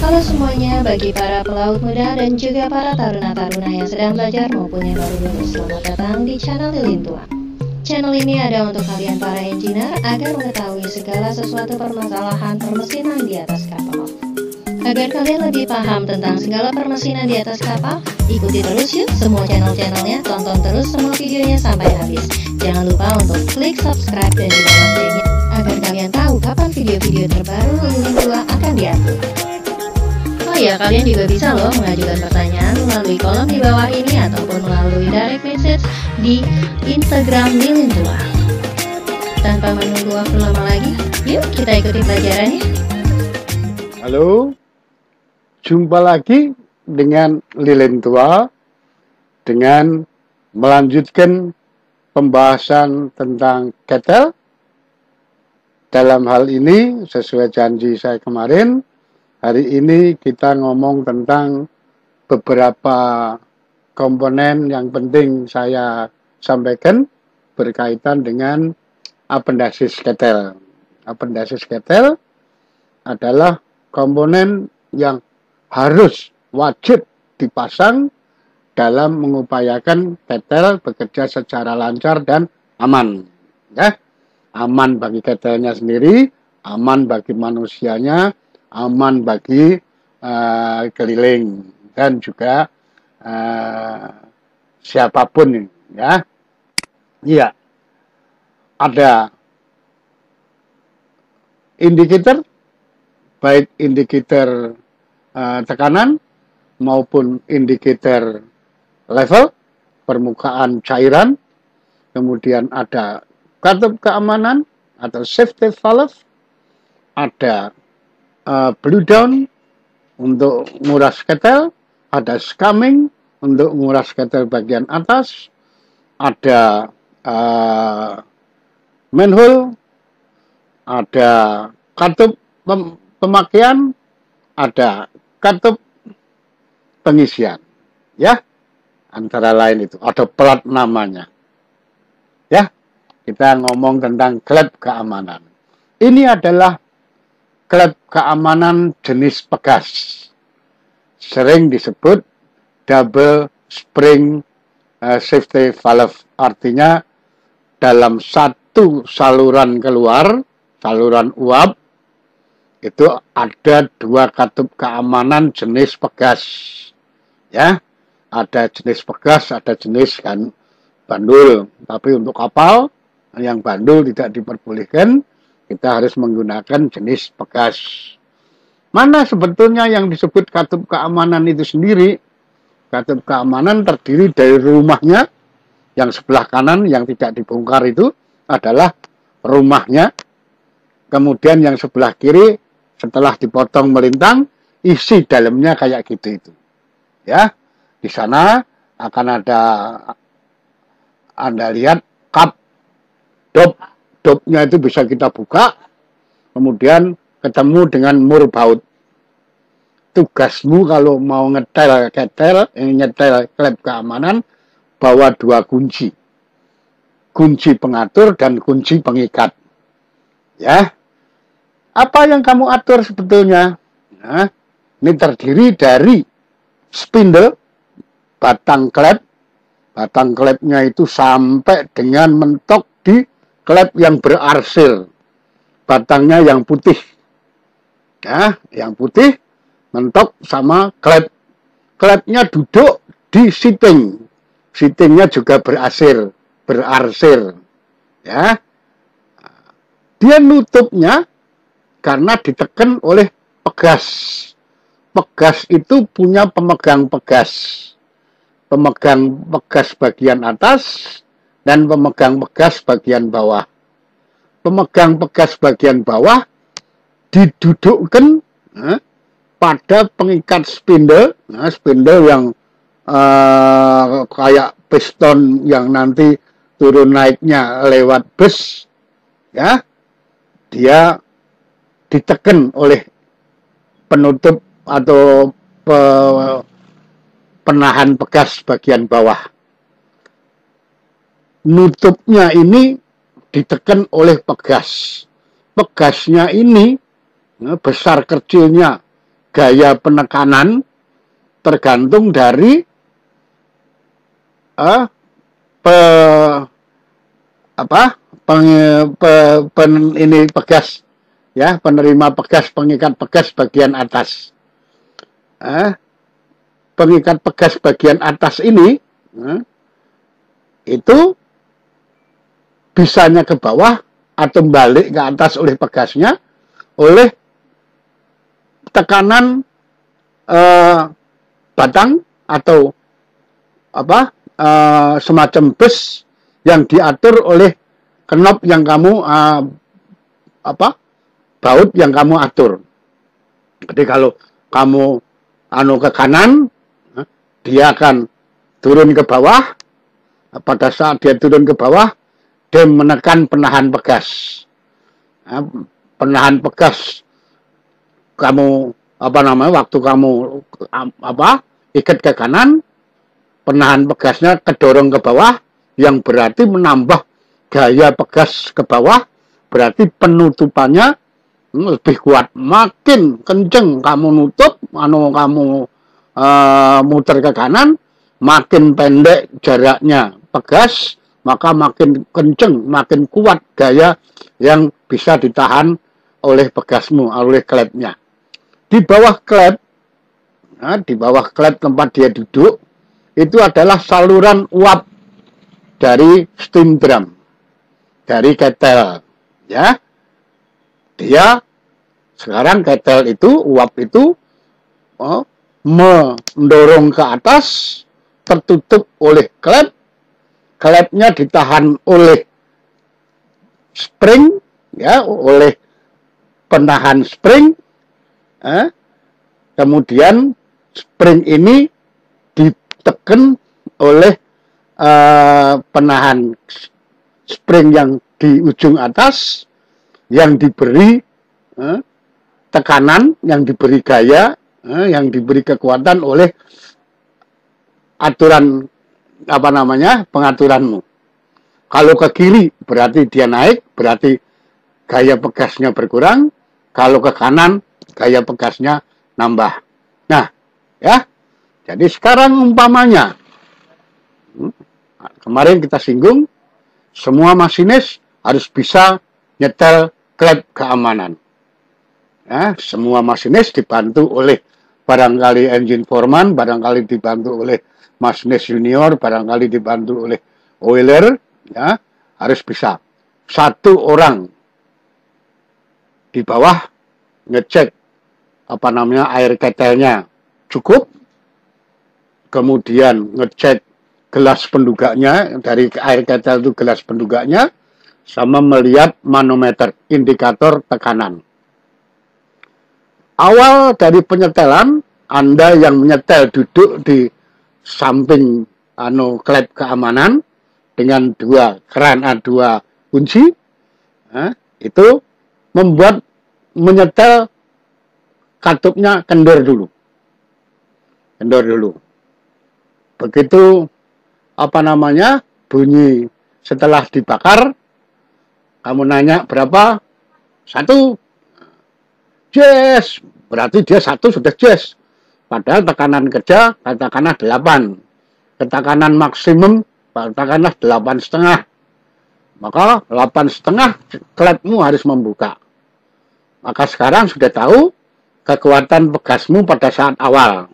Halo semuanya, bagi para pelaut muda dan juga para taruna-taruna yang sedang belajar maupun yang baru lulus, selamat datang di channel Lilin Tua. Channel ini ada untuk kalian para engineer agar mengetahui segala sesuatu permasalahan permesinan di atas kapal. Agar kalian lebih paham tentang segala permesinan di atas kapal, ikuti terus yuk semua channel-channelnya, tonton terus semua videonya sampai habis. Jangan lupa untuk klik subscribe dan juga loncengnya agar kalian tahu kapan video-video terbaru Lilin Tua akan diupload. Oh ya, kalian juga bisa loh mengajukan pertanyaan melalui kolom di bawah ini ataupun melalui direct message di Instagram Lilin Tua. Tanpa menunggu waktu lama lagi, yuk kita ikuti pelajarannya. Halo, jumpa lagi dengan Lilin Tua dengan melanjutkan pembahasan tentang ketel. Dalam hal ini, sesuai janji saya kemarin, hari ini kita ngomong tentang beberapa komponen yang penting saya sampaikan berkaitan dengan apendasis ketel. Apendasis ketel adalah komponen yang harus wajib dipasang dalam mengupayakan ketel bekerja secara lancar dan aman. Ya, aman bagi ketelnya sendiri, aman bagi manusianya, aman bagi keliling dan juga siapapun, ya. Iya, ada indikator, baik indikator tekanan maupun indikator level permukaan cairan. Kemudian ada katup keamanan atau safety valve, ada blow down untuk nguras ketel, ada scumming untuk nguras ketel bagian atas, ada manhole, ada katup pemakaian, ada katup pengisian, ya, antara lain itu ada plat namanya, ya. Kita ngomong tentang klep keamanan. Ini adalah klep keamanan jenis pegas, sering disebut double spring safety valve, artinya dalam satu saluran keluar, saluran uap, itu ada dua katup keamanan jenis pegas, ya. Ada jenis pegas, ada jenis kan bandul. Tapi untuk kapal yang bandul tidak diperbolehkan, kita harus menggunakan jenis pegas. Mana sebetulnya yang disebut katup keamanan itu sendiri? Katup keamanan terdiri dari rumahnya, yang sebelah kanan yang tidak dibongkar itu adalah rumahnya. Kemudian yang sebelah kiri setelah dipotong melintang, isi dalamnya kayak gitu itu. Ya, di sana akan ada, Anda lihat kap dopnya itu bisa kita buka, kemudian ketemu dengan mur baut. Tugasmu kalau mau nyetel ketel, nyetel klep keamanan, bawa dua kunci. Kunci pengatur dan kunci pengikat. Ya. Apa yang kamu atur sebetulnya? Nah, ini terdiri dari spindle, batang klep. Batang klepnya itu sampai dengan mentok di klep yang berarsir. Batangnya yang putih. Ya, yang putih mentok sama klep. Klepnya duduk di seating. Seatingnya juga berarsir. Ya. Dia nutupnya karena ditekan oleh pegas. Pegas itu punya pemegang pegas. Pemegang pegas bagian atas dan pemegang pegas bagian bawah. Pemegang pegas bagian bawah didudukkan pada pengikat spindle. Nah, spindle yang kayak piston yang nanti turun naiknya lewat bus, ya. Dia ditekan oleh penutup atau penahan pegas bagian bawah. Nutupnya ini ditekan oleh pegas. Pegasnya ini besar kecilnya gaya penekanan tergantung dari ini pegas, ya, penerima pegas, pengikat pegas bagian atas. Pengikat pegas bagian atas ini itu bisanya ke bawah atau balik ke atas oleh pegasnya oleh tekanan batang atau semacam bus yang diatur oleh knop yang kamu baut yang kamu atur. Jadi kalau kamu ke kanan, dia akan turun ke bawah. Pada saat dia turun ke bawah, dia menekan penahan pegas. Penahan pegas kamu waktu kamu ikat ke kanan, penahan pegasnya kedorong ke bawah, yang berarti menambah gaya pegas ke bawah, berarti penutupannya lebih kuat. Makin kenceng kamu nutup, kamu muter ke kanan, makin pendek jaraknya pegas, maka makin kenceng, makin kuat gaya yang bisa ditahan oleh pegasmu, oleh klepnya. Di bawah klep, tempat dia duduk, itu adalah saluran uap dari steam drum, dari ketel, ya. Dia sekarang ketel itu, uap itu mendorong ke atas, tertutup oleh klep, klepnya ditahan oleh spring, ya, oleh penahan spring, kemudian spring ini ditekan oleh penahan spring yang di ujung atas, yang diberi tekanan, yang diberi gaya, yang diberi kekuatan oleh aturan pengaturanmu. Kalau ke kiri berarti dia naik, berarti gaya pegasnya berkurang. Kalau ke kanan gaya pegasnya nambah. Nah, ya. Jadi sekarang umpamanya, kemarin kita singgung, semua masinis harus bisa nyetel klep keamanan. Ya, semua masinis dibantu oleh barangkali engine foreman, barangkali dibantu oleh masinis junior, barangkali dibantu oleh oiler, ya, harus bisa. Satu orang di bawah ngecek air ketelnya cukup, kemudian ngecek gelas penduganya, dari air ketel itu gelas penduganya, sama melihat manometer, indikator tekanan. Awal dari penyetelan, Anda yang menyetel duduk di samping klep keamanan dengan dua kunci, itu membuat menyetel katupnya kendor dulu. Begitu bunyi setelah dibakar, kamu nanya berapa? 1. Jazz, berarti dia 1 sudah jazz. Padahal tekanan kerja katakanlah 8. Tekanan maksimum katakanlah 8,5. Maka 8,5 klepmu harus membuka. Maka sekarang sudah tahu kekuatan pegasmu pada saat awal.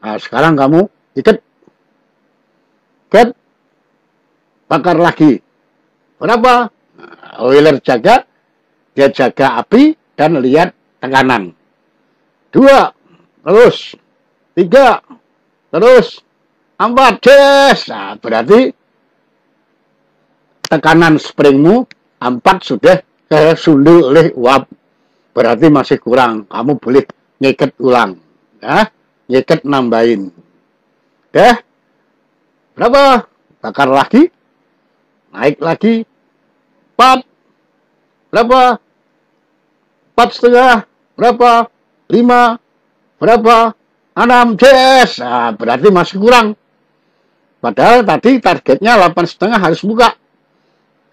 Nah, sekarang kamu ikat, bakar lagi. Berapa? Oiler jaga, dia jaga api dan lihat tekanan. 2, terus 3, terus 4, yes. Nah, berarti tekanan springmu 4 sudah kesundul oleh uap. Berarti masih kurang. Kamu boleh ngiket ulang. Ya, ngiket nambahin. Oke. Berapa? Bakar lagi. Naik lagi. 4. Berapa? 4,5. Berapa? 5. Berapa? 6. Yes. Nah, berarti masih kurang. Padahal tadi targetnya 8,5 harus buka.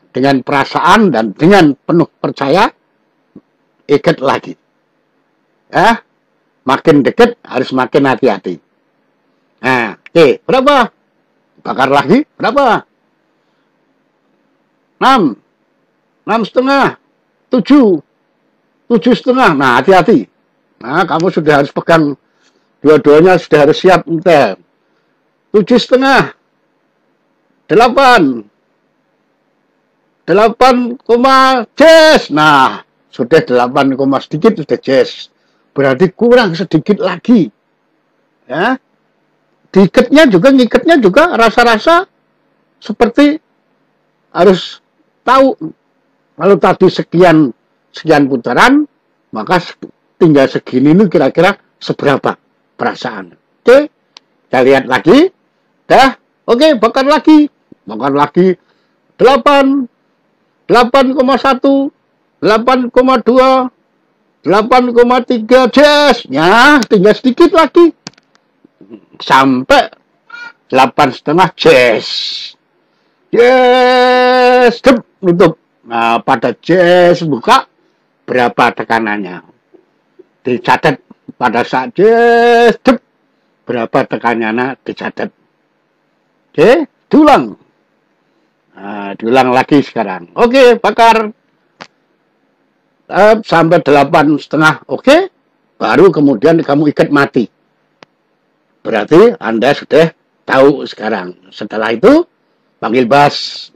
Dengan perasaan dan dengan penuh percaya, ikat lagi. Ya. makin dekat harus makin hati-hati. Nah, oke, berapa? Bakar lagi, berapa? 6, 6,5, 7, 7,5. Nah, hati-hati. Nah, kamu sudah harus pegang dua-duanya, sudah harus siap entel. 7,5, 8, 8, jazz. Nah, sudah 8, sedikit sudah jazz. Berarti kurang sedikit lagi. Ya. Ngikatnya juga rasa-rasa seperti harus tahu kalau tadi sekian putaran, maka tinggal segini ini kira-kira seberapa perasaan. Oke, kita lihat lagi. Dah, oke, bakar lagi. 8, 8,1, 8,2, 8,3, jazz. Ya, tinggal sedikit lagi. Sampai 8,5 jazz. Jazz, nutup. Nah, pada jazz buka, berapa tekanannya. Dicatat pada saat jazz, berapa tekanannya dicatat. Oke, diulang. Nah, diulang lagi sekarang. Oke, bakar sampai 8,5. Oke, baru kemudian kamu ikat mati. Berarti Anda sudah tahu sekarang. Setelah itu panggil bas.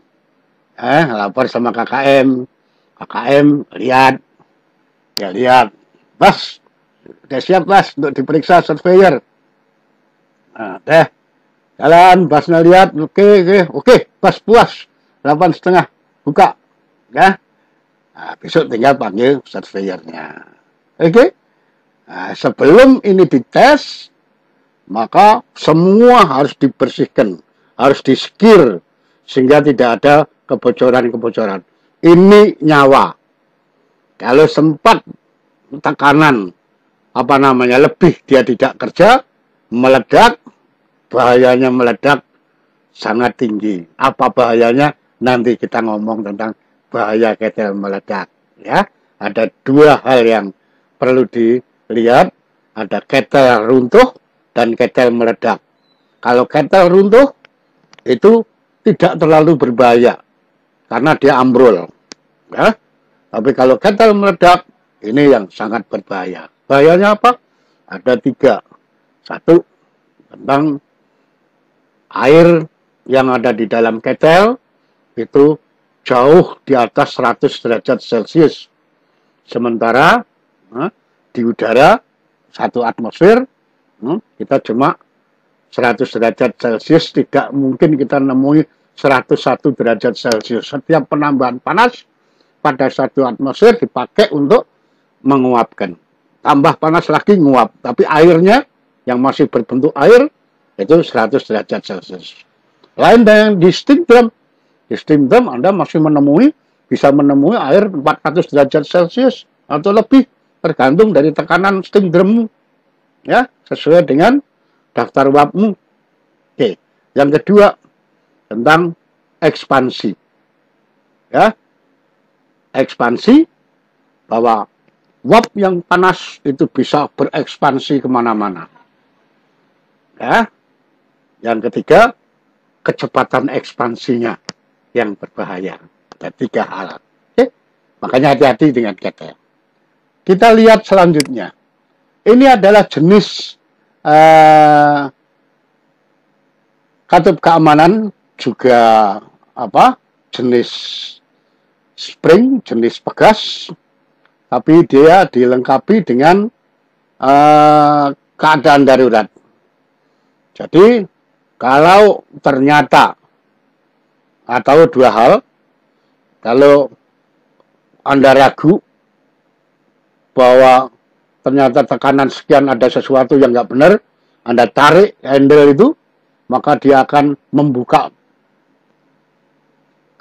Lapor sama KKM. KKM lihat. Ya lihat. Bas, sudah siap bas untuk diperiksa surveyor. Nah, jalan, basnya lihat. Oke, bas puas. 8,5 buka, ya. Nah, besok tinggal panggil surveyornya. Oke. Nah, sebelum ini dites, maka semua harus dibersihkan, harus disekir sehingga tidak ada kebocoran-kebocoran. Ini nyawa. Kalau sempat tekanan lebih dia tidak kerja, meledak, bahayanya meledak sangat tinggi. Apa bahayanya? Nanti kita ngomong tentang bahaya ketel meledak. Ya, ada dua hal yang perlu dilihat. Ada ketel runtuh dan ketel meledak. Kalau ketel runtuh itu tidak terlalu berbahaya karena dia ambrol. Ya, tapi kalau ketel meledak ini yang sangat berbahaya. Bahayanya apa? Ada 3. 1, tentang air yang ada di dalam ketel itu jauh di atas 100 derajat Celcius. Sementara di udara 1 atmosfer kita cuma 100 derajat Celcius, tidak mungkin kita nemui 101 derajat Celcius. Setiap penambahan panas pada 1 atmosfer dipakai untuk menguapkan. Tambah panas lagi nguap, tapi airnya yang masih berbentuk air itu 100 derajat Celcius. Lain dengan di steam drum. Di steam drum Anda masih bisa menemui air 400 derajat Celcius atau lebih, tergantung dari tekanan steam drummu. Ya, sesuai dengan daftar uapmu. Oke, yang kedua tentang ekspansi. Ya, ekspansi bahwa uap yang panas itu bisa berekspansi kemana-mana. Ya, yang ketiga kecepatan ekspansinya yang berbahaya. Ada 3 hal. Oke, makanya hati-hati dengan ketel. Kita lihat selanjutnya. Ini adalah jenis katup keamanan, juga jenis spring, jenis pegas, tapi dia dilengkapi dengan keadaan darurat. Jadi kalau ternyata atau 2 hal, kalau Anda ragu bahwa ternyata tekanan sekian ada sesuatu yang nggak benar, Anda tarik handle itu, maka dia akan membuka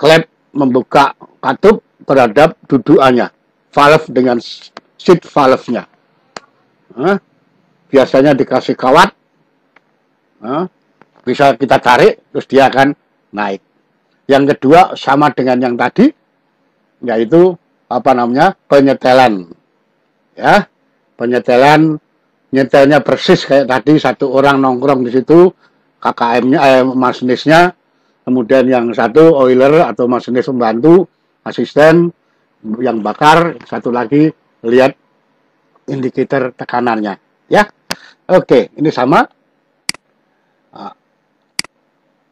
klep, membuka katup terhadap dudukannya, valve dengan seat valve-nya. Biasanya dikasih kawat, bisa kita tarik, terus dia akan naik. Yang kedua sama dengan yang tadi, yaitu penyetelan. Ya, penyetelan nyetelnya persis kayak tadi, satu orang nongkrong di situ, KKM-nya, masinisnya, kemudian yang satu oiler atau masinis pembantu, asisten yang bakar, satu lagi lihat indikator tekanannya, ya. Oke, ini sama.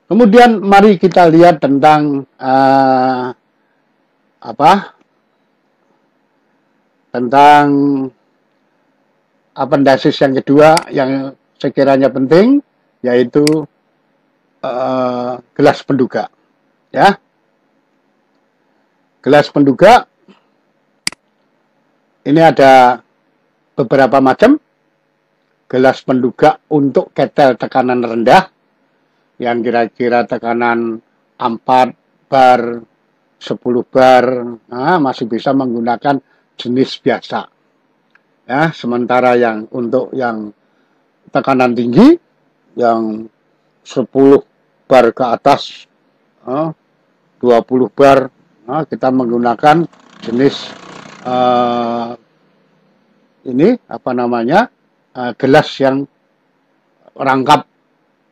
Kemudian mari kita lihat tentang tentang apendasis yang kedua yang sekiranya penting, yaitu gelas penduga, ya. Gelas penduga ini ada beberapa macam. Gelas penduga untuk ketel tekanan rendah, yang kira-kira tekanan 4 bar, 10 bar, masih bisa menggunakan jenis biasa. Ya, sementara yang untuk yang tekanan tinggi, yang 10 bar ke atas, 20 bar, kita menggunakan jenis ini apa namanya, gelas yang rangkap.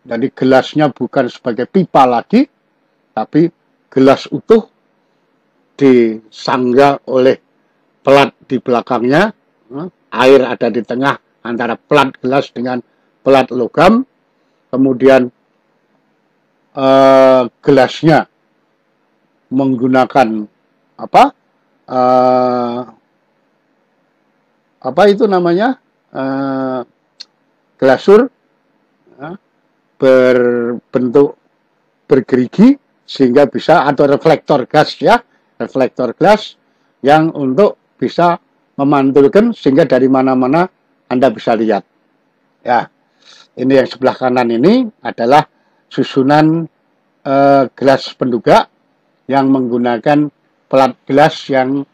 Jadi gelasnya bukan sebagai pipa lagi, tapi gelas utuh disangga oleh pelat di belakangnya, air ada di tengah antara pelat gelas dengan pelat logam, kemudian gelasnya menggunakan apa itu namanya, glasur berbentuk bergerigi sehingga bisa, atau reflektor gas, ya, reflektor gas yang untuk bisa memantulkan sehingga dari mana-mana Anda bisa lihat. Ya, ini yang sebelah kanan ini adalah susunan gelas penduga yang menggunakan pelat gelas yang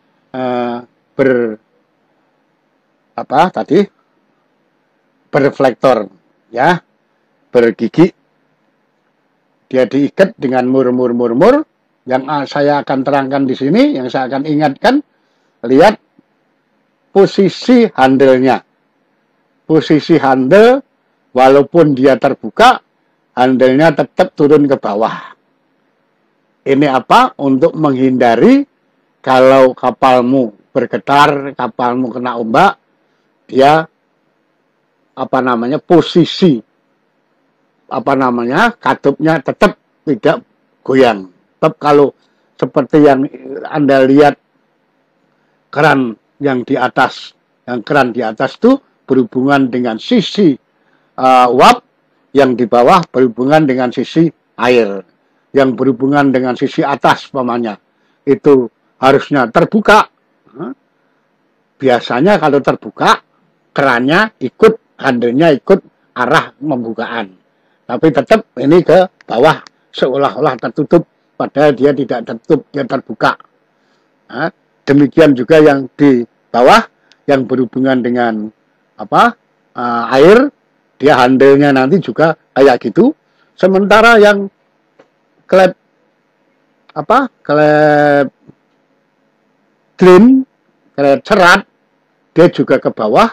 berreflektor, ya, bergigi. Dia diikat dengan mur yang saya akan terangkan di sini, yang saya akan ingatkan. Lihat posisi handle-nya. Posisi handle, walaupun dia terbuka, handle-nya tetap turun ke bawah. Ini apa? Untuk menghindari kalau kapalmu bergetar, kapalmu kena ombak, dia posisi katupnya tetap tidak goyang. Tetap kalau seperti yang Anda lihat keran yang di atas, itu berhubungan dengan sisi uap, yang di bawah berhubungan dengan sisi air, yang berhubungan dengan sisi atas pamannya itu harusnya terbuka. Biasanya kalau terbuka, kerannya ikut, handle-nya ikut arah pembukaan. Tapi tetap ini ke bawah, seolah-olah tertutup, padahal dia tidak tertutup, dia terbuka. Demikian juga yang di bawah, yang berhubungan dengan air, dia handle-nya nanti juga kayak gitu. Sementara yang klep drain, klep serat, dia juga ke bawah,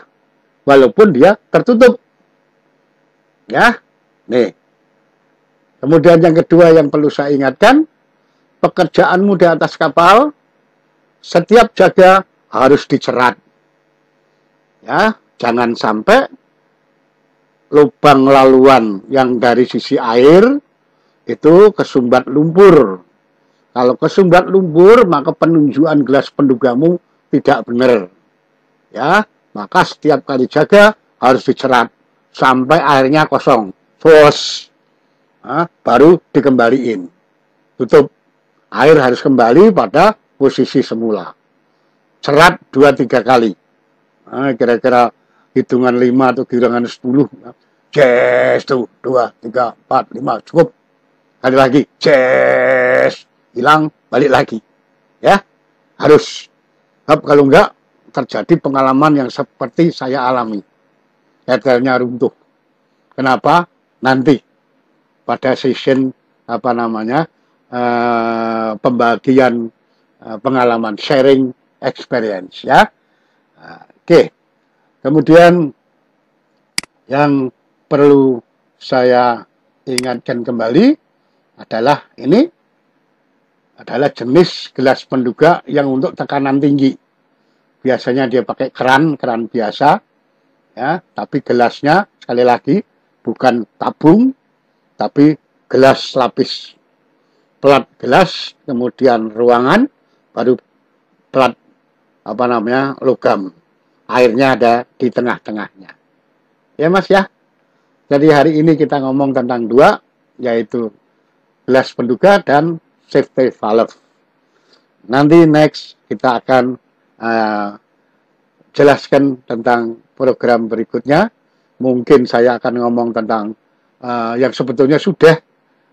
walaupun dia tertutup. Ya, nih. Kemudian yang kedua yang perlu saya ingatkan, pekerjaanmu di atas kapal, setiap jaga harus dicerat. Ya, jangan sampai lubang laluan yang dari sisi air itu kesumbat lumpur. Kalau kesumbat lumpur, maka penunjukan gelas pendugamu tidak benar. Ya, maka setiap kali jaga harus dicerat sampai airnya kosong, fos, baru dikembaliin, tutup. Air harus kembali pada posisi semula. Cerat 2-3 kali. Kira-kira hitungan 5 atau hitungan 10. Ces, tuh 2, 3, 4, 5, cukup. Kali lagi, ces, hilang, balik lagi. Ya, harus. Kalau enggak, terjadi pengalaman yang seperti saya alami. Ketelnya runtuh. Kenapa? Nanti pada session pembagian pengalaman, sharing experience, ya. Oke. Kemudian Yang perlu saya ingatkan kembali adalah ini adalah jenis gelas penduga yang untuk tekanan tinggi. Biasanya dia pakai keran biasa, ya, tapi gelasnya sekali lagi bukan tabung, tapi gelas lapis. Plat gelas, kemudian ruangan, baru plat logam. Airnya ada di tengah-tengahnya. Ya Mas ya. Jadi hari ini kita ngomong tentang dua, yaitu gelas penduga dan safety valve. Nanti next kita akan jelaskan tentang program berikutnya. Mungkin saya akan ngomong tentang yang sebetulnya sudah,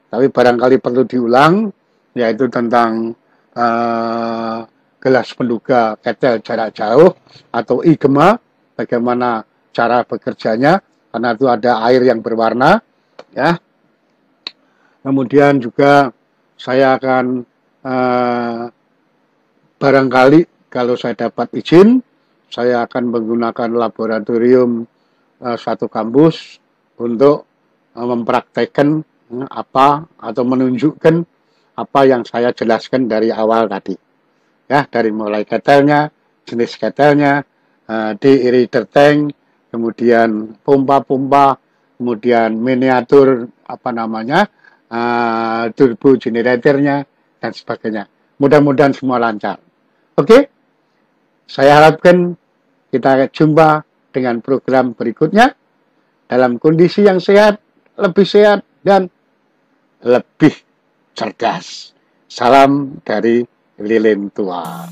tapi barangkali perlu diulang, yaitu tentang gelas penduga ketel jarak jauh atau IGEMA, bagaimana cara bekerjanya, karena itu ada air yang berwarna, ya. Kemudian juga saya akan barangkali kalau saya dapat izin, saya akan menggunakan laboratorium suatu kampus untuk mempraktekkan apa atau menunjukkan apa yang saya jelaskan dari awal tadi. Ya, dari mulai ketelnya, jenis ketelnya, deaerator tank, kemudian pompa-pompa, kemudian miniatur turbo generatornya dan sebagainya. Mudah-mudahan semua lancar. Oke, saya harapkan kita jumpa dengan program berikutnya dalam kondisi yang sehat, lebih sehat, dan lebih cerdas. Salam dari Lilin Tua.